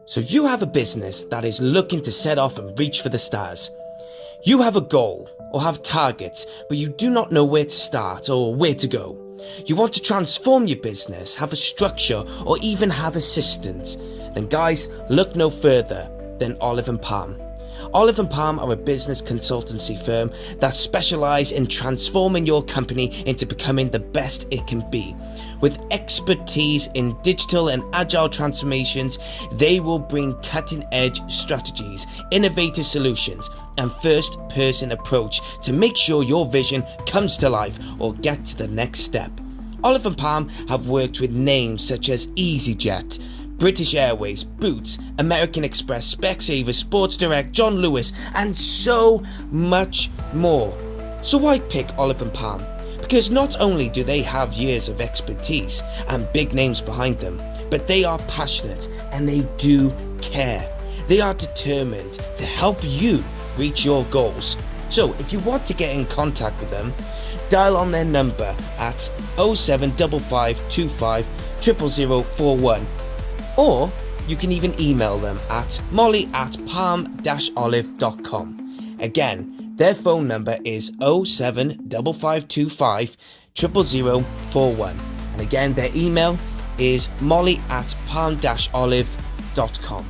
So you have a business that is looking to set off and reach for the stars. You have a goal or have targets, but you do not know where to start or where to go. You want to transform your business, have a structure, or even have assistants. Then guys, look no further than Olive and Palm. Olive and Palm are a business consultancy firm that specialize in transforming your company into becoming the best it can be. With expertise in digital and agile transformations, they will bring cutting-edge strategies, innovative solutions, and first-person approach to make sure your vision comes to life or get to the next step. Olive and Palm have worked with names such as EasyJet, British Airways, Boots, American Express, Specsavers, Sports Direct, John Lewis, and so much more. So why pick Olive and Palm? Because not only do they have years of expertise and big names behind them, but they are passionate and they do care. They are determined to help you reach your goals. So if you want to get in contact with them, dial on their number at 075525 00041. Or you can even email them at molly@palm-olive.com. Again, their phone number is 075525 00041. And again, their email is molly@palm-olive.com.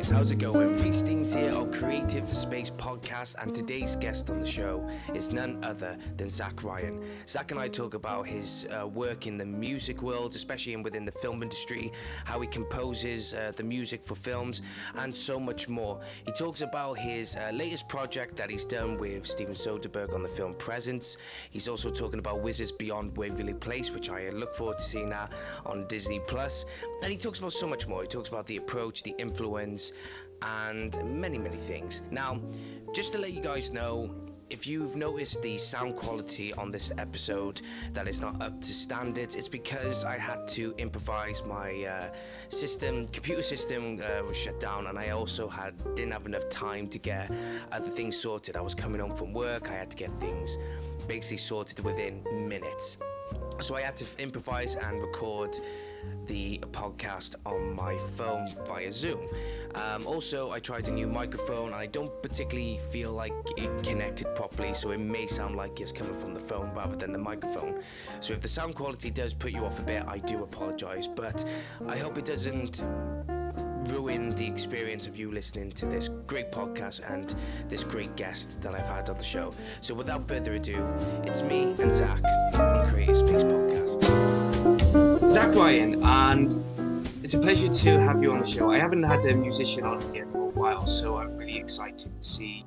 How's it going? Rhys here of Creative Space Podcast, and today's guest on the show is none other than Zack Ryan. Zack and I talk about his work in the music world, especially within the film industry, how he composes the music for films, and so much more. He talks about his latest project that he's done with Steven Soderbergh on the film Presence. He's also talking about Wizards Beyond Waverly Place, which I look forward to seeing that on Disney+. And he talks about so much more. He talks about the approach, the influence, and many things. Now, just to let you guys know, if you've noticed the sound quality on this episode that is not up to standards, it's because I had to improvise. My computer system was shut down, and I also didn't have enough time to get other things sorted. I was coming home from work, I had to get things basically sorted within minutes. So I had to improvise and record the podcast on my phone via Zoom. Also, I tried a new microphone, and I don't particularly feel like it connected properly, so it may sound like it's coming from the phone rather than the microphone. So if the sound quality does put you off a bit, I do apologize, but I hope it doesn't ruin the experience of you listening to this great podcast and this great guest that I've had on the show. So without further ado, it's me and Zack on Creative Space Podcast. Zack Ryan, and it's a pleasure to have you on the show. I haven't had a musician on here for a while, so I'm really excited to see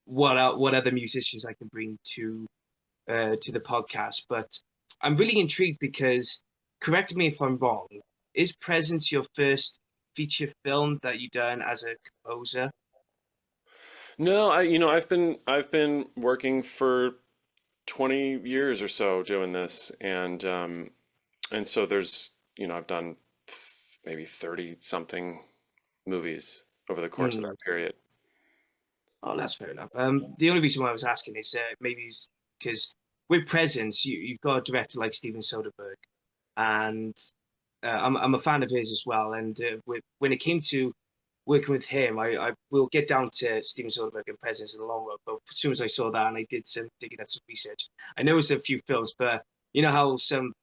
what other musicians I can bring to the podcast. But I'm really intrigued because, correct me if I'm wrong, is Presence your first feature film that you've done as a composer? No, I've been working for 20 years or so doing this, and so there's, I've done maybe 30 something movies over the course of that period. Oh, that's fair enough. The only reason why I was asking is maybe because with Presence, you've got a director like Steven Soderbergh, and I'm a fan of his as well. And when it came to working with him, I will get down to Steven Soderbergh and Presence in the long run. But as soon as I saw that, and I did some digging up some research, I noticed a few films. But you know how some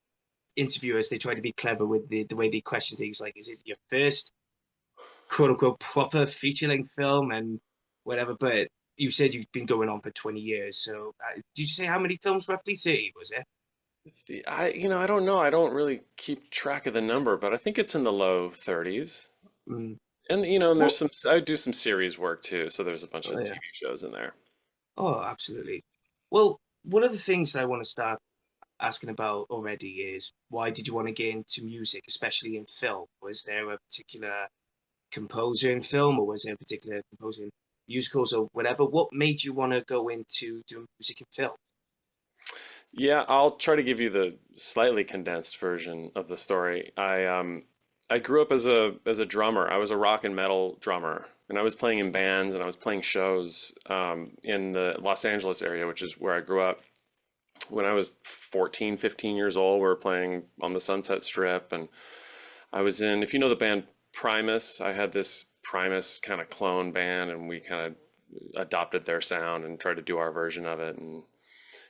interviewers, they try to be clever with the way they question things, like, is it your first quote unquote proper feature-length film and whatever? But you said you've been going on for 20 years. So did you say how many films? Roughly 30, was it? I don't know. I don't really keep track of the number, but I think it's in the low 30s. Mm. And and there's I do some series work too, so there's a bunch of TV shows in there. Oh, absolutely. Well, one of the things that I want to start asking about already is, why did you want to get into music, especially in film? Was there a particular composer in film, or was there a particular composer in musicals or whatever? What made you want to go into doing music in film? Yeah, I'll try to give you the slightly condensed version of the story. I grew up as a drummer. I was a rock and metal drummer, and I was playing in bands and I was playing shows in the Los Angeles area, which is where I grew up. when I was 14, 15 years old. We were playing on the Sunset Strip, and I was in, if you know the band Primus, I had this Primus kind of clone band, and we kind of adopted their sound and tried to do our version of it. And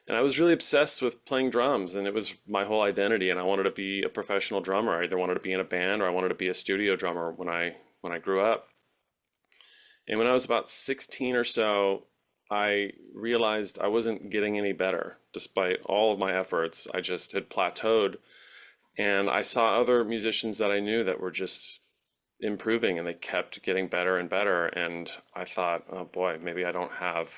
I was really obsessed with playing drums, and it was my whole identity. And I wanted to be a professional drummer. I either wanted to be in a band or I wanted to be a studio drummer when I grew up. And when I was about 16 or so, I realized I wasn't getting any better despite all of my efforts. I just had plateaued. And I saw other musicians that I knew that were just improving, and they kept getting better and better. And I thought, oh boy, maybe I don't have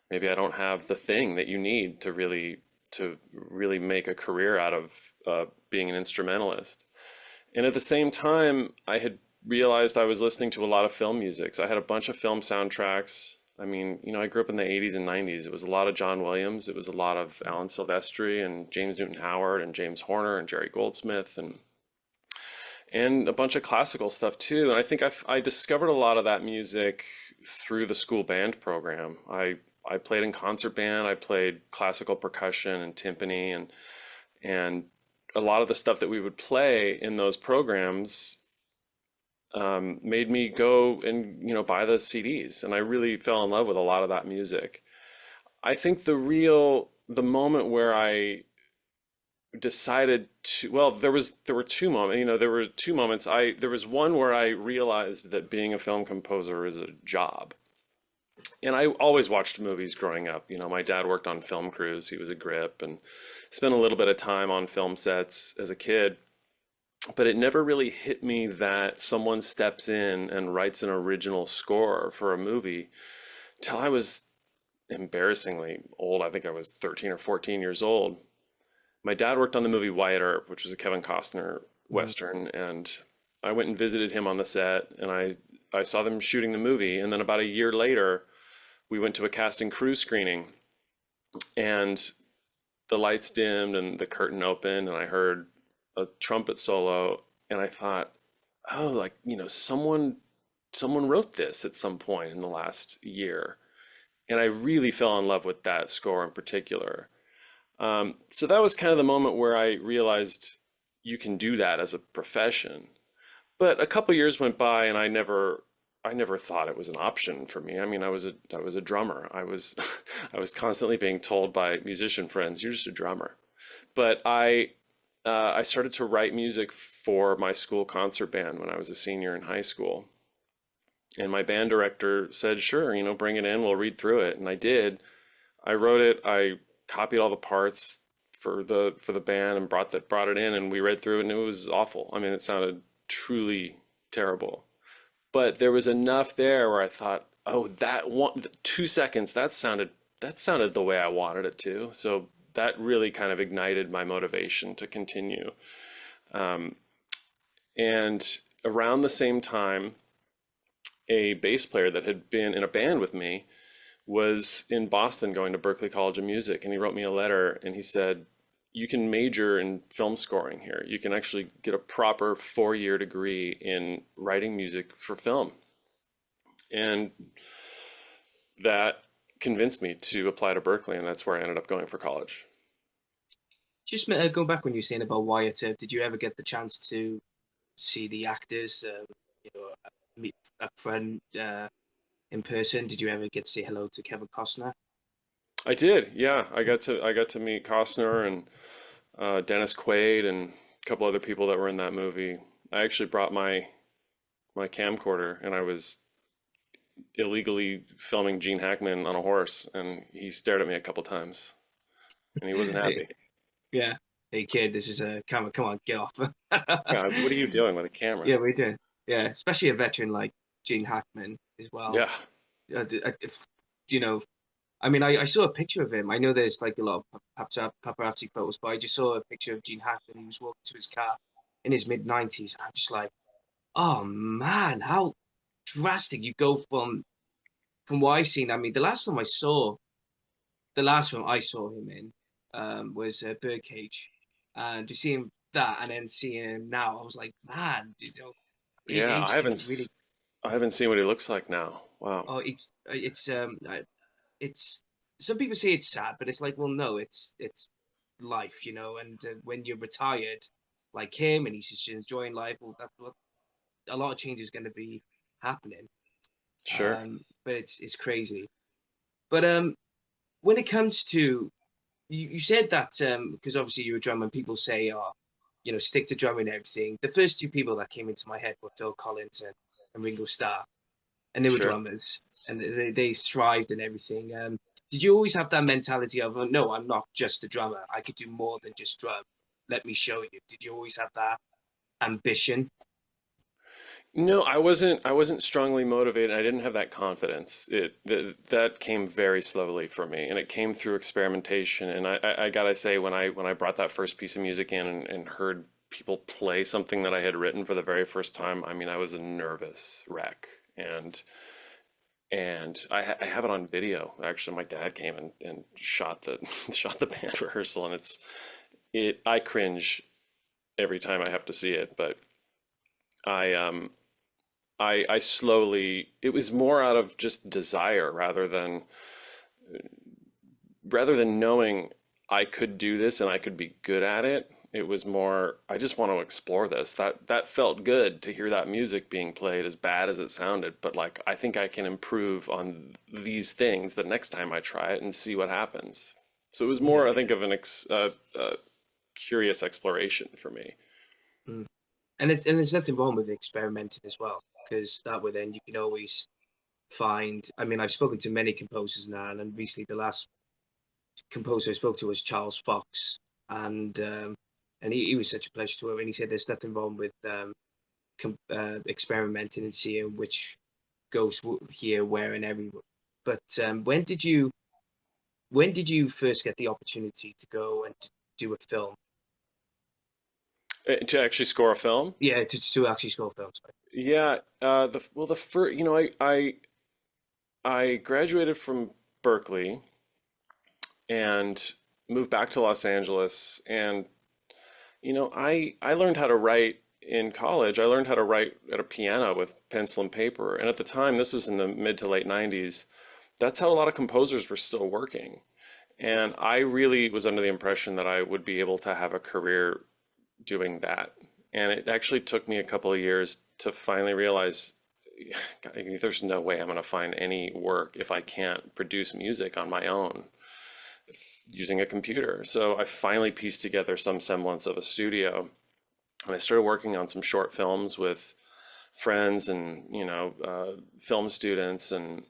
the thing that you need to really make a career out of being an instrumentalist. And at the same time, I had realized I was listening to a lot of film music. I had a bunch of film soundtracks. I mean, I grew up in the 80s and 90s. It was a lot of John Williams. It was a lot of Alan Silvestri and James Newton Howard and James Horner and Jerry Goldsmith and a bunch of classical stuff too. And I think I discovered a lot of that music through the school band program. I played in concert band. I played classical percussion and timpani, and a lot of the stuff that we would play in those programs made me go and buy the CDs, and I really fell in love with a lot of that music. I think the moment where I decided to, well, there were two moments. There was one where I realized that being a film composer is a job. And I always watched movies growing up. My dad worked on film crews. He was a grip and spent a little bit of time on film sets as a kid. But it never really hit me that someone steps in and writes an original score for a movie till I was embarrassingly old. I think I was 13 or 14 years old. My dad worked on the movie Wyatt Earp, which was a Kevin Costner Western, and I went and visited him on the set, and I saw them shooting the movie. And then about a year later, we went to a cast and crew screening, and the lights dimmed and the curtain opened, and I heard a trumpet solo, and I thought, oh, like, someone wrote this at some point in the last year. And I really fell in love with that score in particular. So that was kind of the moment where I realized you can do that as a profession. But a couple years went by, and I never thought it was an option for me. I mean, I was a drummer. I was I was constantly being told by musician friends, "You're just a drummer." But I started to write music for my school concert band when I was a senior in high school. And my band director said, "Sure, bring it in. We'll read through it." And I did. I wrote it. I copied all the parts for the band and brought it in, and we read through it, and it was awful. I mean, it sounded truly terrible. But there was enough there where I thought, oh, that 2 seconds, that sounded the way I wanted it to. So that really kind of ignited my motivation to continue. Um, and around the same time, a bass player that had been in a band with me was in Boston going to Berklee College of Music, and he wrote me a letter, and he said, you can major in film scoring here. You can actually get a proper 4-year degree in writing music for film. And that convinced me to apply to Berklee, and that's where I ended up going for college. Just go back when you were saying about Wyatt Earp, did you ever get the chance to see the actors, meet a friend in person? Did you ever get to say hello to Kevin Costner? I did, yeah. I got to meet Costner and Dennis Quaid and a couple other people that were in that movie. I actually brought my camcorder, and I was illegally filming Gene Hackman on a horse, and he stared at me a couple times, and he wasn't Hey, happy. yeah. Hey kid, this is a camera. Come on, get off. Yeah, what are you doing with a camera? Yeah, we do. Yeah, especially a veteran like Gene Hackman as well. Yeah, If, you know, I mean, I saw a picture of him. I know there's like a lot of paparazzi photos, but I just saw a picture of Gene Hackman. He was walking to his car in his mid 90s. I'm just like, oh man, how drastic you go from what I've seen. I mean, the last film I saw him in was Birdcage, and to see him that and then seeing him now, I was like, man, yeah. I age haven't can really. I haven't seen what he looks like now. Wow. Oh, it's some people say it's sad, but it's like, well, no, it's life, And when you're retired, like him, and he's just enjoying life, well, a lot of change is going to be happening. Sure. But it's crazy. But when it comes to you said that because obviously you're a drummer, and people say, "Oh, stick to drumming and everything." The first two people that came into my head were Phil Collins and Ringo Starr, and they were Sure. drummers, and they thrived and everything. Did you always have that mentality of, "Oh, no, I'm not just a drummer. I could do more than just drum. Let me show you." Did you always have that ambition? No, I wasn't strongly motivated. I didn't have that confidence. That came very slowly for me, and it came through experimentation. And I gotta say, when I brought that first piece of music in and heard people play something that I had written for the very first time, I mean, I was a nervous wreck. And I have it on video. Actually, my dad came and shot the shot the band rehearsal, and I cringe every time I have to see it. But I I slowly, it was more out of just desire rather than knowing I could do this and I could be good at it. It was more, I just want to explore this. That felt good to hear that music being played, as bad as it sounded, but like I think I can improve on these things the next time I try it and see what happens. So it was more, I Yeah. think, of curious exploration for me. Mm. And there's nothing wrong with experimenting as well, because that way then you can always find. I mean, I've spoken to many composers now, and recently the last composer I spoke to was Charles Fox, and he was such a pleasure to work with. And he said there's nothing wrong with experimenting and seeing which goes here, where, and everywhere. But when did you first get the opportunity to go and do a film? To actually score a film? Yeah, to actually score films. Yeah, the first, I graduated from Berkeley and moved back to Los Angeles, and I learned how to write in college. I learned how to write at a piano with pencil and paper, and at the time, this was in the mid to late 90s, that's how a lot of composers were still working. And I really was under the impression that I would be able to have a career doing that. And it actually took me a couple of years to finally realize there's no way I'm going to find any work if I can't produce music on my own using a computer. So I finally pieced together some semblance of a studio, and I started working on some short films with friends and film students, and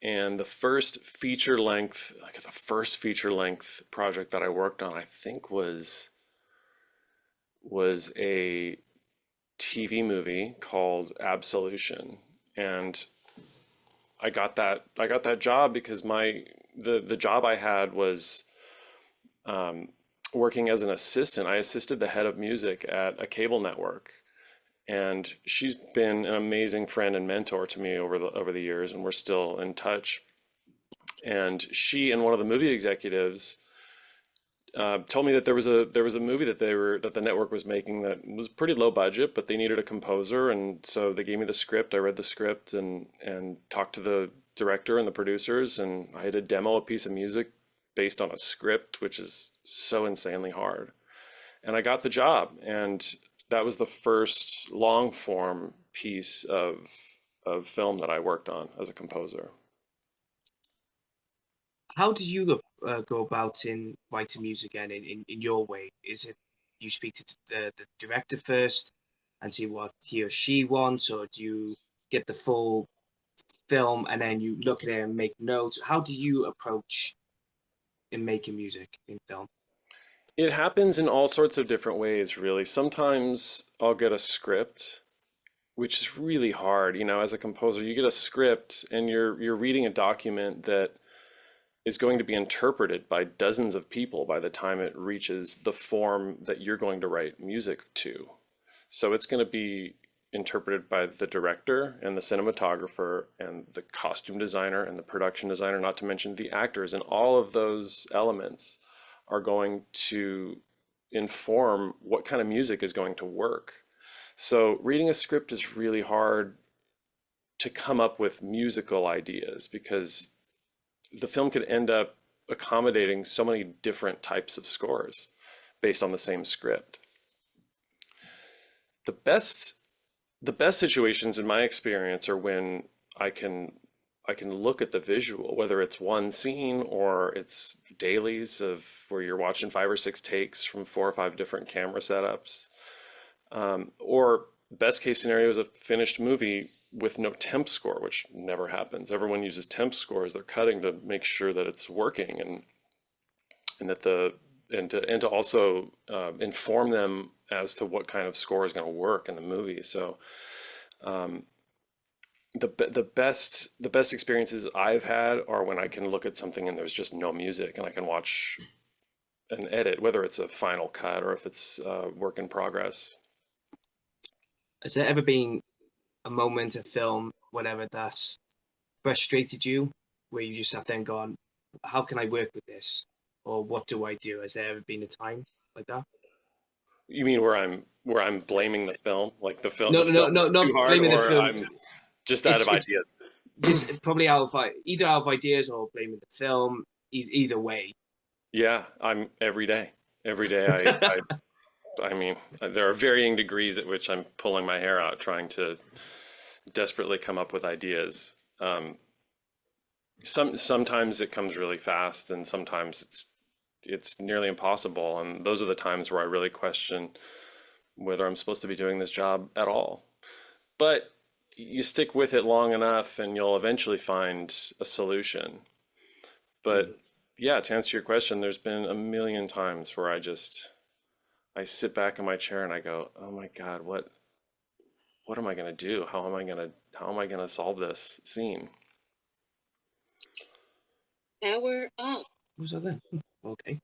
the first feature length project that I worked on, I think, was a TV movie called Absolution. And I got that job because the job I had was working as an assistant. I assisted the head of music at a cable network, and she's been an amazing friend and mentor to me over the years, and we're still in touch. And she and one of the movie executives told me that there was a movie that the network was making that was pretty low budget, but they needed a composer, and so they gave me the script. I read the script and talked to the director and the producers, and I had to demo a piece of music based on a script, which is so insanely hard. And I got the job, and that was the first long form piece of film that I worked on as a composer. How do you go about in writing music and in your way? Is it you speak to the director first and see what he or she wants, or do you get the full film and then you look at it and make notes? How do you approach in making music in film? It happens in all sorts of different ways, really. Sometimes I'll get a script, which is really hard. As a composer, you get a script and you're reading a document that is going to be interpreted by dozens of people by the time it reaches the form that you're going to write music to. So it's going to be interpreted by the director and the cinematographer and the costume designer and the production designer, not to mention the actors, and all of those elements are going to inform what kind of music is going to work. So reading a script is really hard to come up with musical ideas because the film could end up accommodating so many different types of scores based on the same script. The best the best situations in my experience are when I can I can look at the visual, whether it's one scene or it's dailies of where you're watching 5 or 6 takes from 4 or 5 different camera setups. Or best case scenario is a finished movie with no temp score, which never happens. Everyone uses temp scores. They're cutting to make sure that it's working and that the and to also inform them as to what kind of score is going to work in the movie. So the best experiences I've had are when I can look at something and there's just no music and I can watch an edit, whether it's a final cut or if it's work in progress. Has there ever been a moment, a film, whatever, that's frustrated you, where you just sat there and gone, how can I work with this? Or what do I do? Has there ever been a time like that? You mean where I'm blaming the film, like No, the no, no, film no, is too not hard, blaming the or film. I'm just out of It's ideas? just probably either out of ideas or blaming the film. Either way. Yeah, I'm every day. Every day, I mean, there are varying degrees at which I'm pulling my hair out trying to desperately come up with ideas. Sometimes it comes really fast, and sometimes it's nearly impossible. And those are the times where I really question whether I'm supposed to be doing this job at all. But you stick with it long enough, and you'll eventually find a solution. But yeah, to answer your question, there's been a million times where I sit back in my chair and I go, "Oh my God, what am I gonna do? How am I gonna solve this scene?" Power up. What was that then? Okay.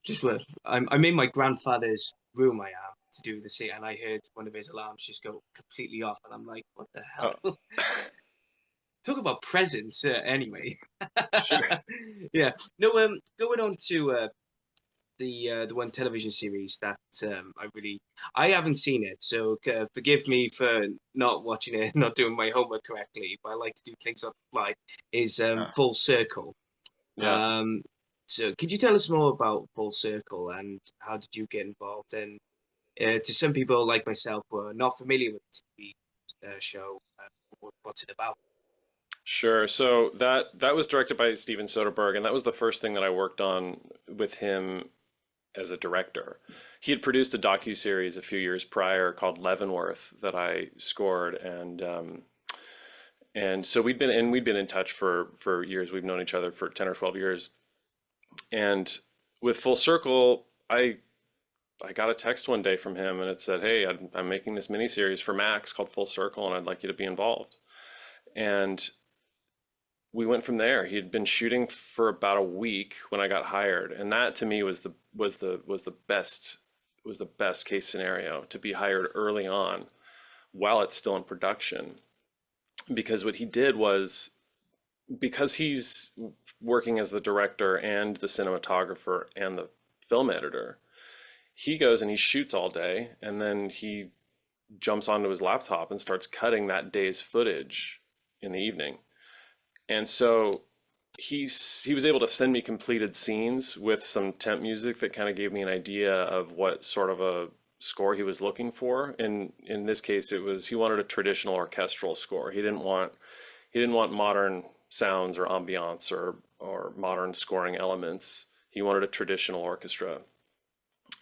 Just worth. I'm in my grandfather's room. I am to do the scene, and I heard one of his alarms just go completely off, and I'm like, "What the Oh, hell?" Talk about presents. Anyway, sure. yeah. No. Going on to the one television series that I haven't seen it, so forgive me for not watching it, not doing my homework correctly. But I like to do things on the fly. Is Yeah. Full Circle. Yeah. Um, so could you tell us more about Full Circle and how did you get involved? And to some people like myself who are not familiar with the TV show, what's it about? Sure. So that was directed by Steven Soderbergh, and that was the first thing that I worked on with him as a director. He had produced a docu-series a few years prior called Leavenworth that I scored, and so we'd been in touch for years. We've known each other for 10 or 12 years. And with Full Circle, I got a text one day from him, and it said, "Hey, I'm making this miniseries for Max called Full Circle, and I'd like you to be involved." And we went from there. He had been shooting for about a week when I got hired, and that to me was the best case scenario, to be hired early on while it's still in production. Because what he did was, because he's working as the director and the cinematographer and the film editor, he goes and he shoots all day, and then he jumps onto his laptop and starts cutting that day's footage in the evening. And so he was able to send me completed scenes with some temp music that kind of gave me an idea of what sort of a score he was looking for. And in this case, he wanted a traditional orchestral score. He didn't want modern sounds or ambiance or modern scoring elements. He wanted a traditional orchestra.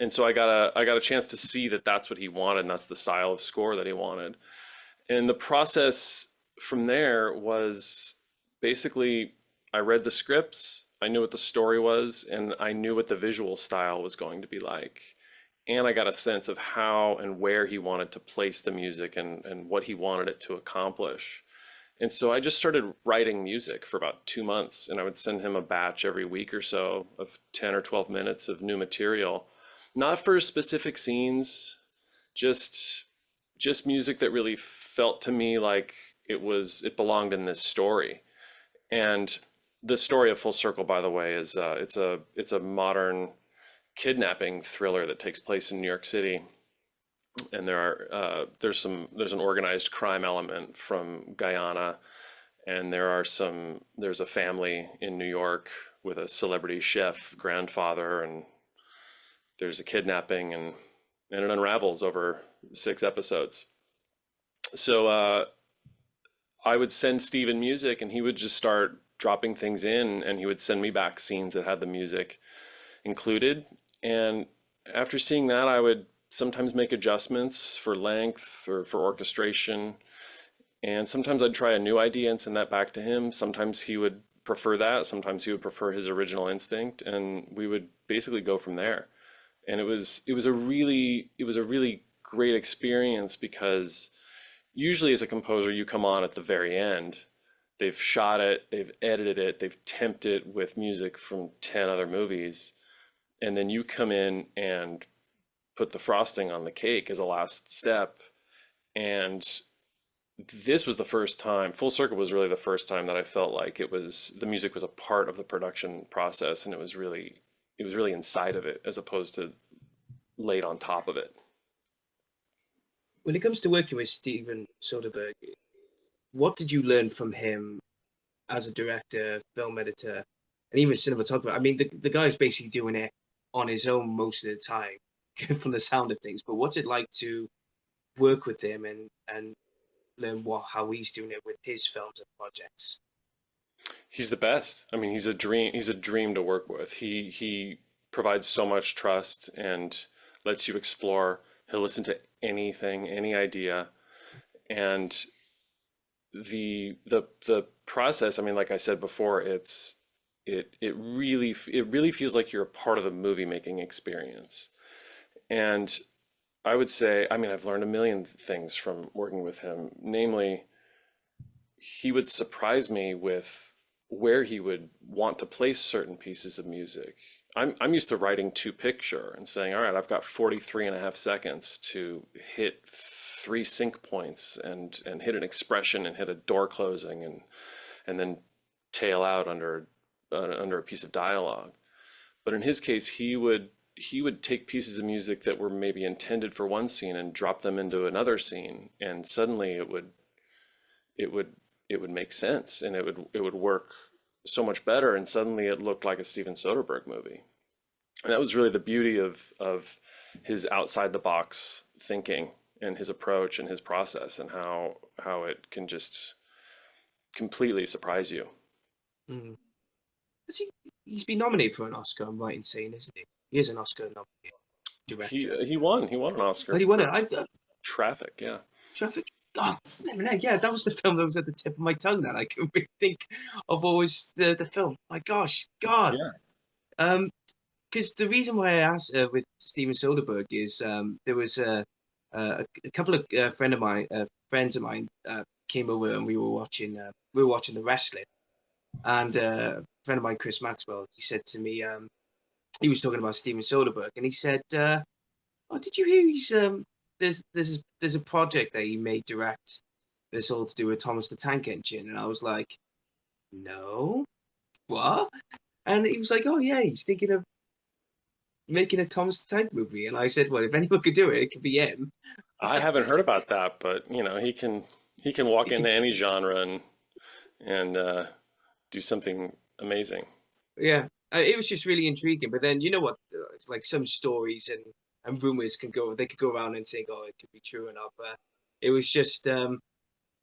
And so I got a chance to see that that's what he wanted, and that's the style of score that he wanted. And the process from there was basically, I read the scripts, I knew what the story was, and I knew what the visual style was going to be like. And I got a sense of how and where he wanted to place the music and what he wanted it to accomplish. And so I just started writing music for about 2 months, and I would send him a batch every week or so of 10 or 12 minutes of new material, not for specific scenes, just music that really felt to me like it belonged in this story. And the story of Full Circle, by the way, is it's a modern kidnapping thriller that takes place in New York City, and there's an organized crime element from Guyana, And there's a family in New York with a celebrity chef grandfather, and there's a kidnapping, and it unravels over 6 episodes. So I would send Steven music, and he would just start dropping things in, and he would send me back scenes that had the music included. And after seeing that, I would sometimes make adjustments for length or for orchestration. And sometimes I'd try a new idea and send that back to him. Sometimes he would prefer that. Sometimes he would prefer his original instinct, and we would basically go from there. And it was a really great experience, because usually as a composer, you come on at the very end. They've shot it, they've edited it, they've temped it with music from 10 other movies, and then you come in and put the frosting on the cake as a last step. And this was the first time, Full Circle was really the first time that I felt like the music was a part of the production process, and it was really inside of it as opposed to laid on top of it. When it comes to working with Steven Soderbergh, what did you learn from him as a director, film editor, and even cinematographer? I mean, the guy's basically doing it on his own most of the time, from the sound of things. But what's it like to work with him and learn how he's doing it with his films and projects? He's the best. I mean, he's a dream to work with. He provides so much trust and lets you explore. He'll listen to anything, any idea. And the process, I mean, like I said before, it really feels like you're a part of the movie making experience. And I would say, I mean, I've learned a million things from working with him. Namely, he would surprise me with where he would want to place certain pieces of music. I'm used to writing to picture and saying, all right, I've got 43.5 seconds to hit 3 sync points and hit an expression and hit a door closing and then tail out under a piece of dialogue. But in his case, he would take pieces of music that were maybe intended for one scene and drop them into another scene, and suddenly it would make sense, and it would work so much better, and suddenly it looked like a Steven Soderbergh movie. And that was really the beauty of his outside the box thinking and his approach and his process, and how it can just completely surprise you. Mm. He's been nominated for an Oscar, I'm right in saying, isn't he? He is an Oscar nominated director. He won an Oscar. But he won it. Traffic, yeah. Traffic. Oh, yeah, that was the film that was at the tip of my tongue. That I couldn't really think of what was the film. My gosh, God. Yeah. Because the reason why I asked with Steven Soderbergh is there was a couple of friends of mine came over, and we were watching the wrestling, and a friend of mine, Chris Maxwell, he said to me, he was talking about Steven Soderbergh, and he said, "Oh, did you hear he's there's a project that he may direct that's all to do with Thomas the Tank Engine?" And I was like, "No, what?" And he was like, "Oh yeah, he's thinking of making a Thomas the Tank movie." And I said, "Well, if anyone could do it, it could be him." I haven't heard about that, but you know, he can walk into any genre and do something amazing. Yeah, it was just really intriguing. But then you know what? Like some stories and rumors could go around and think, "Oh, it could be true or not." But it was just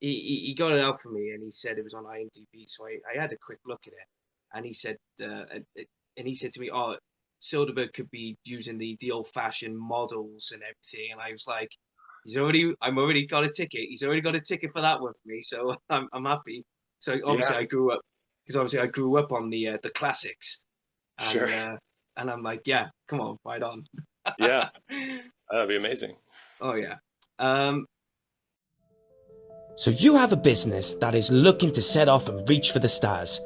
he got it out for me, and he said it was on IMDb. So I had a quick look at it, and he said to me, "Oh, Soderbergh could be using the old-fashioned models and everything." And I was like, I'm already got a ticket. He's already got a ticket for that one for me, so I'm happy. So obviously I grew up on the classics. And, sure. And I'm like, yeah, come on, right on. Yeah, that'd be amazing. Oh yeah. So you have a business that is looking to set off and reach for the stars.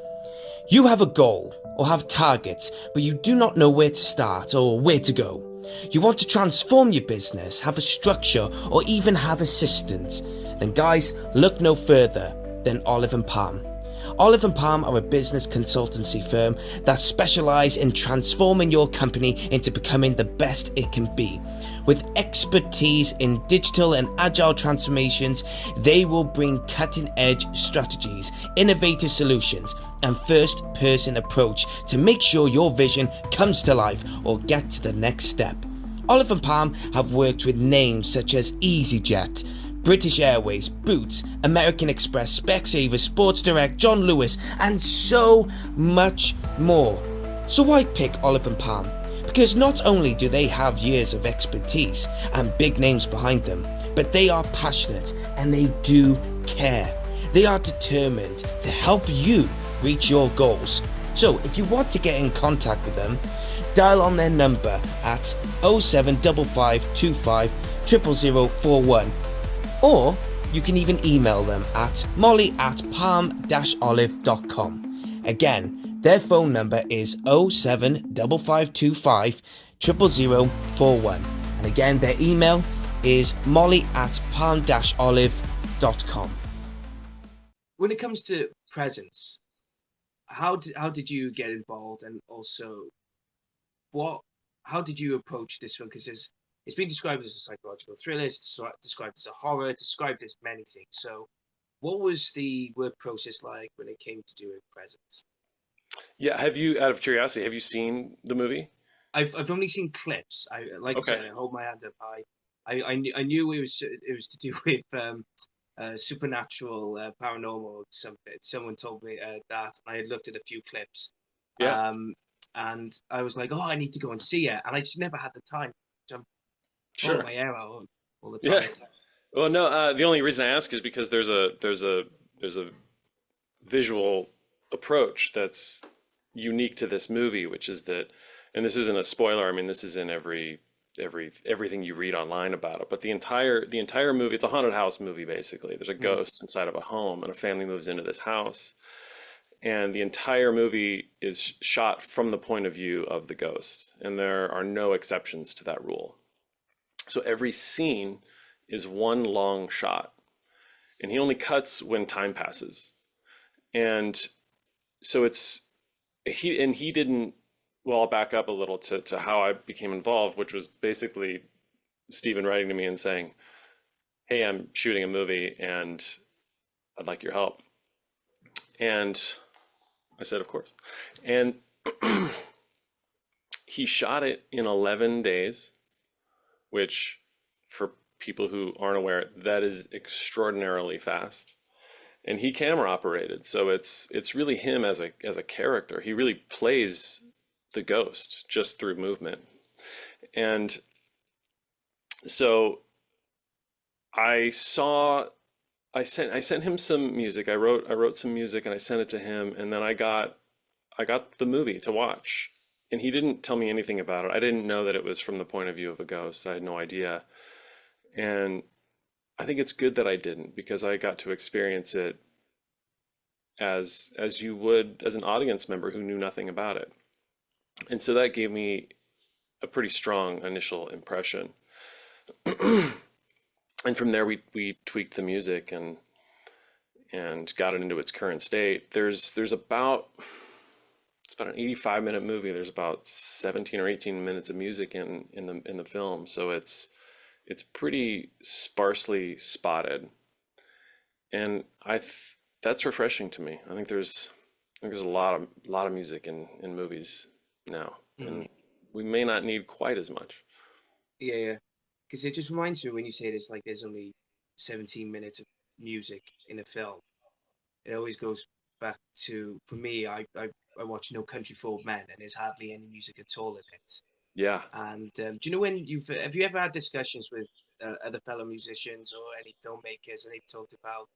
You have a goal or have targets, but you do not know where to start or where to go. You want to transform your business, have a structure, or even have assistants. Then guys, look no further than Olive and Palm. Olive & Palm are a business consultancy firm that specialise in transforming your company into becoming the best it can be. With expertise in digital and agile transformations, they will bring cutting-edge strategies, innovative solutions, and first-person approach to make sure your vision comes to life or get to the next step. Olive & Palm have worked with names such as EasyJet, British Airways, Boots, American Express, Specsavers, Sports Direct, John Lewis, and so much more. So why pick Olive & Palm? Because not only do they have years of expertise and big names behind them, but they are passionate and they do care. They are determined to help you reach your goals. So if you want to get in contact with them, dial on their number at 07555 00041, or you can even email them at molly@palm-olive.com. Again, their phone number is 07555 00041, and again their email is molly@palm-olive.com. When it comes to presence, how did you get involved, and also how did you approach this one? Because it's been described as a psychological thriller, it's described as a horror, it's described as many things. So what was the work process like when it came to doing presence? Yeah, have you, out of curiosity, have you seen the movie? I've only seen clips. Like I Okay. said, I hold my hand up high. I knew it was to do with supernatural, paranormal, something. Someone told me that. I had looked at a few clips, Yeah, and I was like, oh, I need to go and see it, and I just never had the time. So I'm pulling sure. my hair out all the Yeah. time. Well, no, the only reason I ask is because there's a visual approach that's unique to this movie, which is that, and this isn't a spoiler. I mean, this is in everything you read online about it. But the entire movie, it's a haunted house movie basically. There's a Mm, ghost inside of a home, and a family moves into this house, and the entire movie is shot from the point of view of the ghost, and there are no exceptions to that rule. So every scene is one long shot, and he only cuts when time passes. And so he didn't, well, I'll back up a little to how I became involved, which was basically Steven writing to me and saying, hey, I'm shooting a movie and I'd like your help. And I said, of course. And he shot it in 11 days, which, for people who aren't aware, that is extraordinarily fast. And he camera operated, so it's really him as a character. He really plays the ghost just through movement. And so I sent him some music. I wrote some music and I sent it to him, and then I got the movie to watch. And he didn't tell me anything about it. I didn't know that it was from the point of view of a ghost. I had no idea. And I think it's good that I didn't, because I got to experience it as you would as an audience member who knew nothing about it. And so that gave me a pretty strong initial impression. And from there we tweaked the music and got it into its current state. There's about It's about an 85-minute movie. There's about 17 or 18 minutes of music in the film, so it's pretty sparsely spotted, and that's refreshing to me. I think there's a lot of music in movies now, mm. and we may not need quite as much. Yeah, yeah. Because it just reminds me when you say this, like there's only 17 minutes of music in a film. It always goes back to, for me, I watch No Country for Old Men, and there's hardly any music at all in it. Yeah. And do you know, when have you ever had discussions with other fellow musicians or any filmmakers, and they've talked about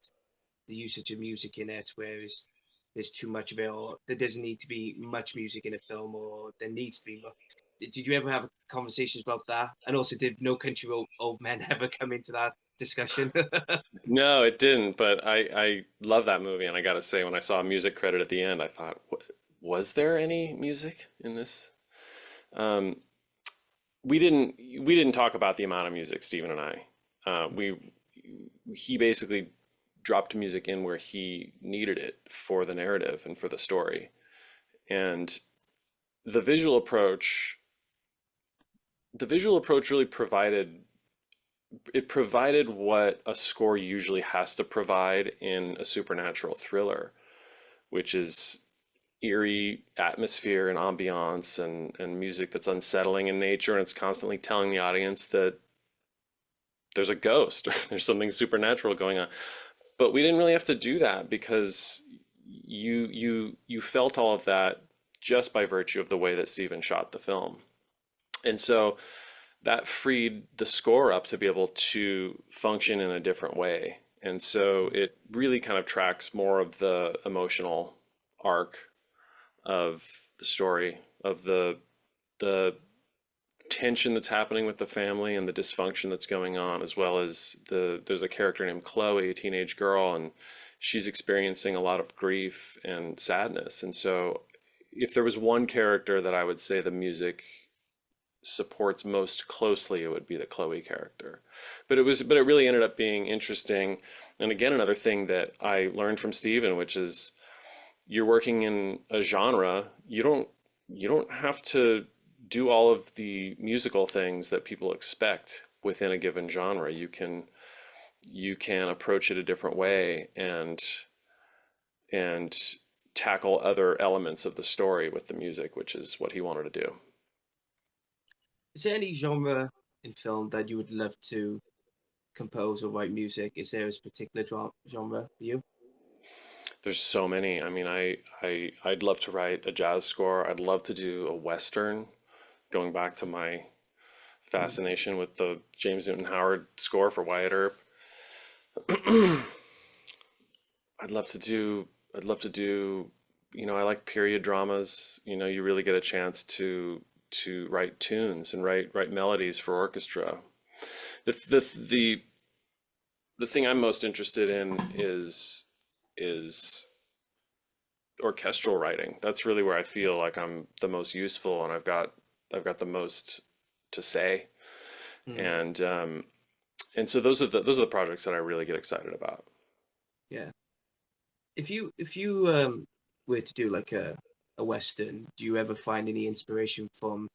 the usage of music in it, whereas there's too much of it, or there doesn't need to be much music in a film, or there needs to be more. Did you ever have conversations about that? And also, did No Country for Old Men ever come into that discussion? No, it didn't, but I love that movie, and I gotta say, when I saw a music credit at the end, I thought, was there any music in this? Um, we didn't talk about the amount of music, Stephen and I. We He basically dropped music in where he needed it for the narrative and for the story. And the visual approach, really provided what a score usually has to provide in a supernatural thriller, which is eerie atmosphere and ambiance and music that's unsettling in nature, and it's constantly telling the audience that there's a ghost or there's something supernatural going on. But we didn't really have to do that because you felt all of that just by virtue of the way that Steven shot the film. And so that freed the score up to be able to function in a different way. And so it really kind of tracks more of the emotional arc of the story, of the tension that's happening with the family and the dysfunction that's going on, as well as there's a character named Chloe, a teenage girl, and she's experiencing a lot of grief and sadness. And so if there was one character that I would say the music supports most closely, it would be the Chloe character. But it really ended up being interesting. And again, another thing that I learned from Steven, which is you're working in a genre, you don't have to do all of the musical things that people expect within a given genre. You can approach it a different way and tackle other elements of the story with the music, which is what he wanted to do. Is there any genre in film that you would love to compose or write music? Is there a particular genre for you? There's so many. I mean, I'd love to write a jazz score. I'd love to do a Western, going back to my fascination with the James Newton Howard score for Wyatt Earp. I'd love to do, I like period dramas. You really get a chance to write tunes and write melodies for orchestra. The thing I'm most interested in is orchestral writing. That's really where I feel like I'm the most useful, and I've got the most to say. Mm. And so those are the projects that I really get excited about. Yeah. If you were to do like a Western, do you ever find any inspiration from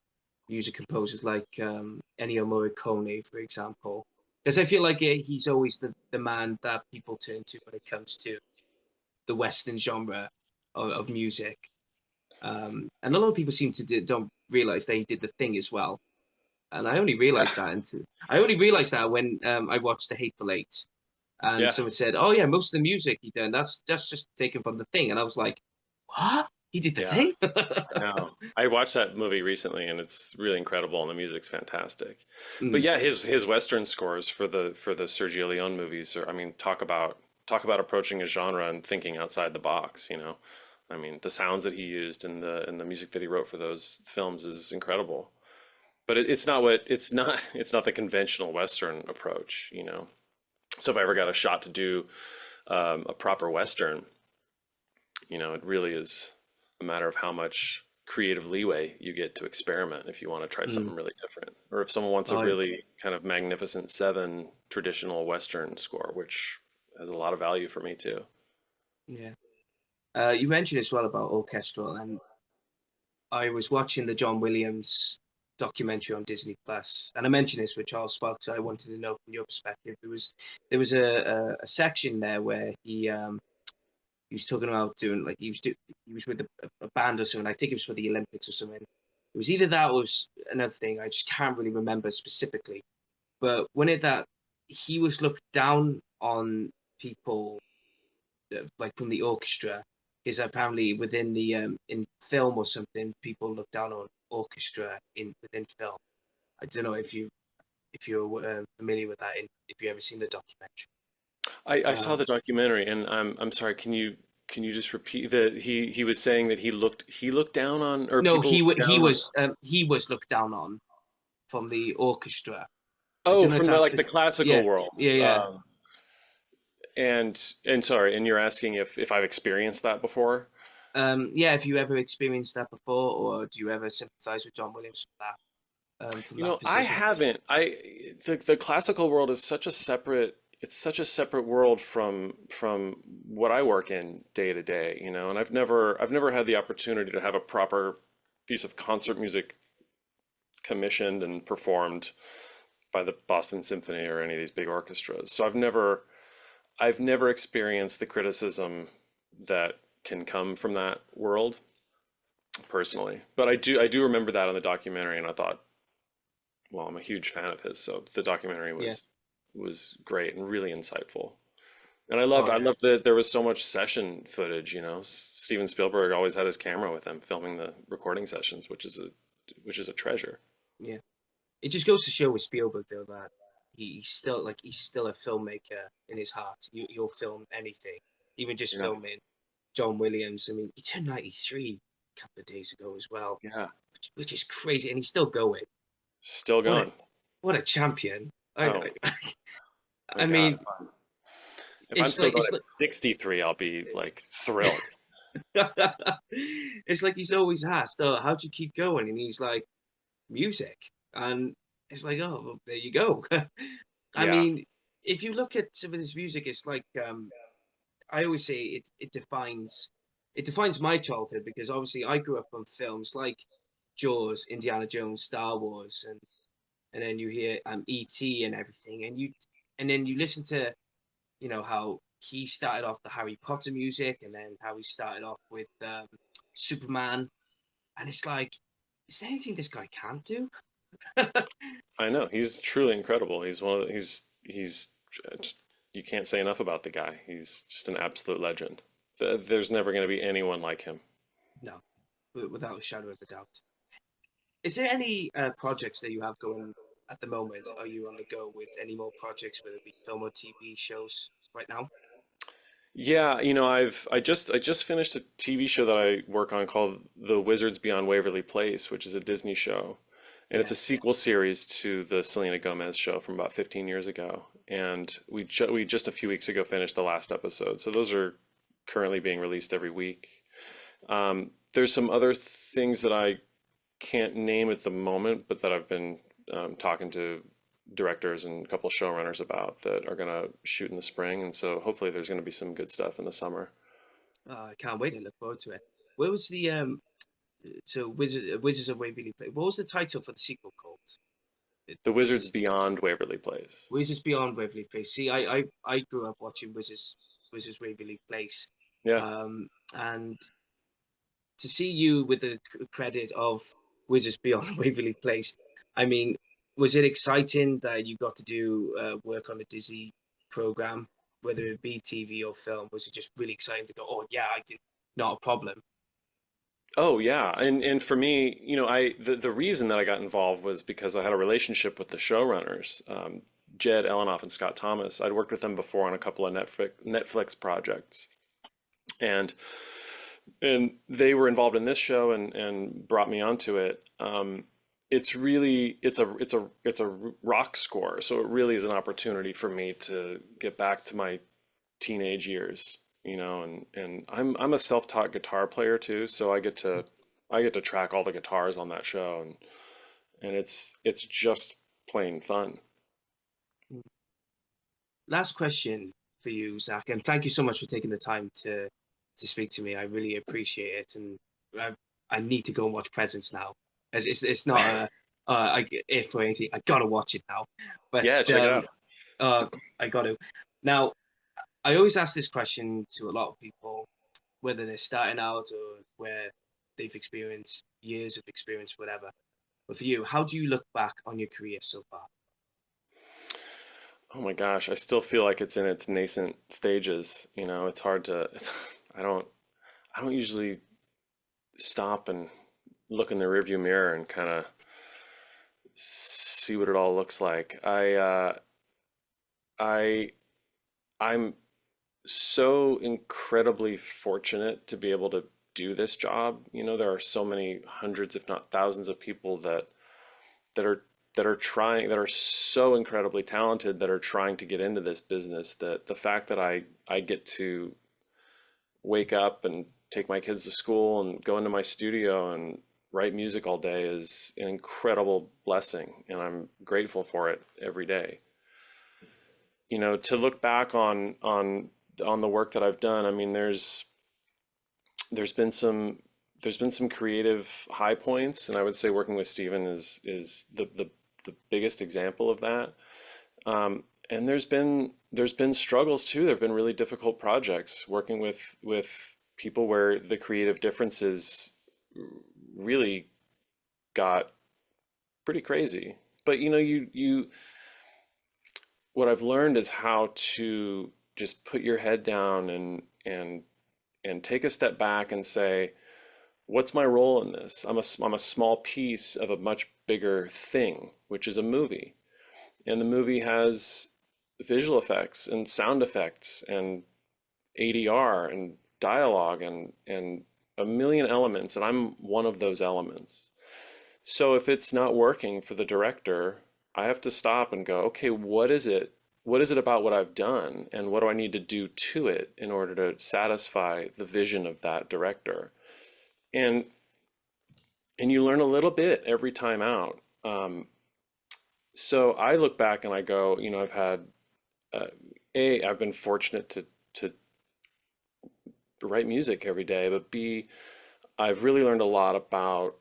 music composers like Ennio Morricone, for example? Because I feel like he's always the man that people turn to when it comes to the Western genre of music. And a lot of people seem to don't realize they did The Thing as well. And I only realized that when I watched The Hateful Eight, and someone said, "Oh yeah, most of the music he done that's just taken from The Thing," and I was like, "What? He did The Thing?" I know. I watched that movie recently, and it's really incredible, and the music's fantastic. Mm. But yeah, his Western scores for the Sergio Leone movies are, I mean, talk about approaching a genre and thinking outside the box. I mean, the sounds that he used and the music that he wrote for those films is incredible. But it's not the conventional Western approach. So if I ever got a shot to do a proper Western, it really is a matter of how much creative leeway you get to experiment if you want to try something really different, or if someone wants a really kind of Magnificent Seven traditional Western score, which has a lot of value for me too. Yeah. You mentioned as well about orchestral, and I was watching the John Williams documentary on Disney Plus, and I mentioned this with Charles Sparks. I wanted to know from your perspective. There was a section there where he was talking about doing, like, he was with a band or something. I think it was for the Olympics or something. It was either that or another thing. I just can't really remember specifically. But that he was looked down on people like from the orchestra, is apparently within the in film or something, people look down on orchestra within film. I don't know if you're familiar with that, if you ever seen the documentary. I saw the documentary, and I'm sorry. Can you just repeat that? He was saying that he looked down on, or no, he was looked down on from the orchestra. Oh, from the classical world. Yeah. And sorry, and you're asking if I've experienced that before? Yeah, if you ever experienced that before, or do you ever sympathize with John Williams for that? I haven't. The classical world is such a separate it's such a separate world from what I work in day to day, you know, and I've never had the opportunity to have a proper piece of concert music commissioned and performed by the Boston Symphony or any of these big orchestras. So I've never experienced the criticism that can come from that world personally. But I do remember that on the documentary, and I thought, well, I'm a huge fan of his, so the documentary Yeah. was great and really insightful. And Oh I yeah. loved that there was so much session footage, you know. Steven Spielberg always had his camera with him filming the recording sessions, which is a treasure. Yeah. It just goes to show with Spielberg though that he's still a filmmaker in his heart. You'll film anything, even just Yeah. filming John Williams. I mean, he turned 93 a couple of days ago as well, Yeah. which is crazy, and he's still going. Still What a going. what a champion! Oh my I God. mean, If I'm it's still like going it's at 63, I'll be like thrilled. like it's like he's always asked, "Oh, how do you keep going?" And he's like, "Music," and it's like, "Oh, well, there you go." I Yeah. mean, if you look at some of this music, it's like I always say it defines my childhood because obviously I grew up on films like Jaws, Indiana Jones, Star Wars, and then you hear E.T. and everything, and then you listen to how he started off the Harry Potter music, and then how he started off with Superman, and it's like, is there anything this guy can't do? I know. He's truly incredible. He's one of the, he's just- you can't say enough about the guy. He's just an absolute legend. There's never going to be anyone like him. No, without a shadow of a doubt. Is there any projects that you have going at the moment? Are you on the go with any more projects, whether it be film or TV shows right now? Yeah, you know, I just finished a TV show that I work on called The Wizards Beyond Waverly Place, which is a Disney show. And it's Yeah. a sequel series to the Selena Gomez show from about 15 years ago. And we just a few weeks ago finished the last episode. So those are currently being released every week. There's some other things that I can't name at the moment, but that I've been talking to directors and a couple showrunners about that are going to shoot in the spring. And so hopefully there's going to be some good stuff in the summer. I can't wait to look forward to it. Where was the Wizards of Waverly Place? What was the title for the sequel called? The This Wizards is Beyond Waverly Place. Wizards Beyond Waverly Place. See, I grew up watching Wizards Waverly Place, Yeah. and to see you with the credit of Wizards Beyond Waverly Place, I mean, was it exciting that you got to do work on a Disney program, whether it be TV or film? Was it just really exciting to go, oh yeah, I did, not a problem? Oh yeah, and for me, you know, the reason that I got involved was because I had a relationship with the showrunners, Jed Elenoff and Scott Thomas. I'd worked with them before on a couple of Netflix projects, and they were involved in this show and brought me onto it. It's really it's a rock score, so it really is an opportunity for me to get back to my teenage years, you know, and I'm a self-taught guitar player too, so I get to track all the guitars on that show, and it's just plain fun. Last question for you, Zach, and thank you so much for taking the time to speak to me. I really appreciate it, and I, I need to go and watch Presents now. As it's not if or anything. I gotta watch it now, but Yeah, check it out. uh, I got to. Now, I always ask this question to a lot of people, whether they're starting out or where they've experienced years of experience, whatever. But for you, how do you look back on your career so far? Oh my gosh, I still feel like it's in its nascent stages, you know. It's hard to I don't usually stop and look in the rearview mirror and kind of see what it all looks like. I I'm so incredibly fortunate to be able to do this job. You know, there are so many hundreds, if not thousands, of people that are that are so incredibly talented that are trying to get into this business, that the fact that I get to wake up and take my kids to school and go into my studio and write music all day is an incredible blessing, and I'm grateful for it every day. to look back on the work that I've done, I mean, there's been some creative high points, and I would say working with Steven is the biggest example of that. And there's been struggles too. There have been really difficult projects working with people where the creative differences really got pretty crazy. But you what I've learned is how to just put your head down and take a step back and say, what's my role in this? I'm a small piece of a much bigger thing, which is a movie. And the movie has visual effects and sound effects and ADR and dialogue and a million elements, and I'm one of those elements. So if it's not working for the director, I have to stop and go, okay, what is it? What is it about what I've done, and what do I need to do to it in order to satisfy the vision of that director? And you learn a little bit every time out. So I look back and I go, I've had I've been fortunate to write music every day, but B, I've really learned a lot about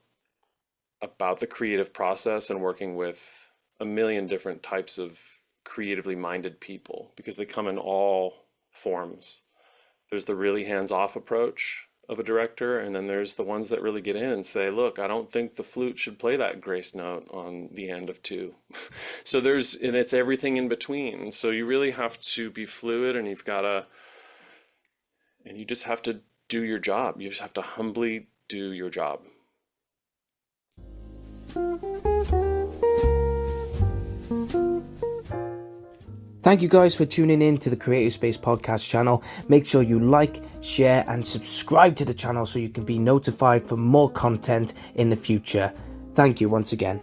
the creative process and working with a million different types of creatively minded people, because they come in all forms. There's the really hands-off approach of a director, and then there's the ones that really get in and say, look, I don't think the flute should play that grace note on the end of 2. So and it's everything in between. So you really have to be fluid, and you just have to do your job. You just have to humbly do your job. Thank you guys for tuning in to the Creative Space Podcast channel. Make sure you like, share, and subscribe to the channel so you can be notified for more content in the future. Thank you once again.